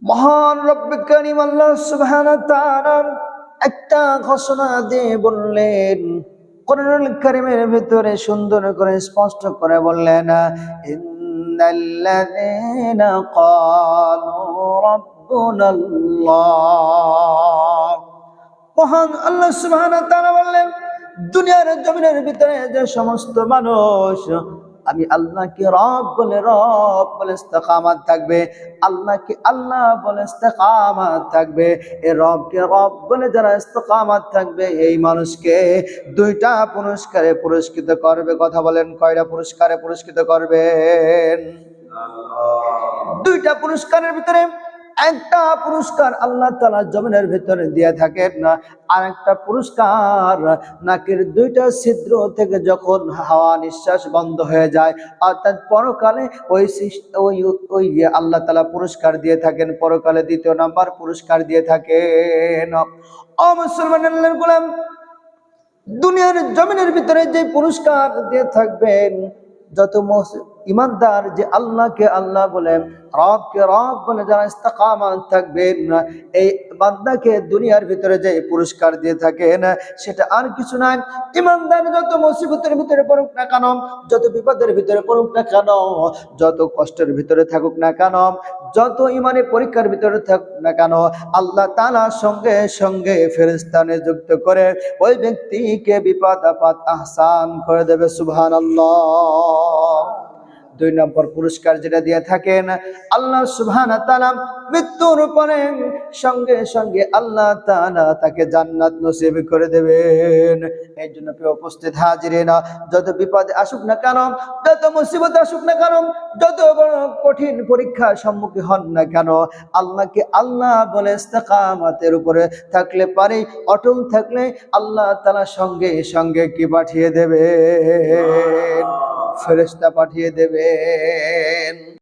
মহান রব্বে কারীম আল্লাহ সুবহানাহু ওয়া তাআলা একটা ঘোষণা দিয়ে বললেন, কোরআনুল কারীমের ভিতরে সুন্দর করে স্পষ্ট করে বললেন, ইন্নাল্লাযীনা ক্বালু রাব্বুনাল্লাহ। মহান আল্লাহ সুবহানাহু ওয়া তাআলা বললেন, দুনিয়ার জমিনের ভিতরে যে সমস্ত মানুষ আমি আল্লাহকে রব বলে ইস্তেকামাত থাকবে, আল্লাহকে আল্লাহ বলে ইস্তেকামাত থাকবে, এই রবকে রব বলে যারা ইস্তেকামাত থাকবে এই মানুষকে দুইটা পুরস্কারে পুরস্কৃত করবে। কথা বলেন, কয়টা পুরস্কারে পুরস্কৃত করবেন? দুইটা পুরস্কারের ভিতরে একটা পুরস্কার আল্লাহ তাআলা জমিনের ভিতরে দিয়ে থাকেন না, আর একটা পুরস্কার নাকের দুইটা ছিদ্র থেকে যখন হাওয়া নিঃশ্বাস বন্ধ হয়ে যায়, অর্থাৎ পরকালে ওই যে আল্লাহ তাআলা পুরস্কার দিয়ে থাকেন, পরকালে দ্বিতীয় নাম্বার পুরস্কার দিয়ে থাকেন। ও মুসলমান আল্লাহর গোলাম, দুনিয়ার জমিনের ভিতরে যে পুরস্কার দিয়ে থাকবেন, যত ইমানদার যে আল্লাহকে আল্লাহ বলে রবকে রব বলে যারা ইস্তেকামাত থাকবেন, এই বান্দাকে দুনিয়ার ভিতরে যে পুরস্কার দিয়ে থাকেন সেটা আর কিছু নাই। ইমানদার যত মুসিবতের ভিতরে পড়ুক না কেন, যত বিপদের ভিতরে পড়ুক না কেন, যত কষ্টের ভিতরে থাকুক না কেন, যত ইমানে পরীক্ষার ভিতরে থাকুক না কেন, আল্লাহ তাআলা সঙ্গে সঙ্গে ফেরেশতা নিযুক্ত করে ওই ব্যক্তিকে বিপদ আপদ আহসান করে দেবে। সুবহানাল্লাহ। দুই নম্বর পুরস্কার যেটা দিয়ে থাকেন আল্লাহ সুবহানাহু ওয়া তাআলা, মৃত্যুর পরে সঙ্গে সঙ্গে আল্লাহ তাআলা তাকে জান্নাত নসিব করে দেবেন। এই জন্য প্রিয় উপস্থিত হাজিরিন, যত বিপদ আসুক না কেন, যত মুসিবত আসুক না কেন, যত বড় কঠিন পরীক্ষার সম্মুখীন হন না কেন, আল্লাহকে আল্লাহ বলে ইস্তেকামাতের উপরে থাকলে পারে, অটল থাকলে আল্লাহ তাআলা সঙ্গে সঙ্গে কি পাঠিয়ে দেবেন? ফেরেশতা পাঠিয়ে দেবেন।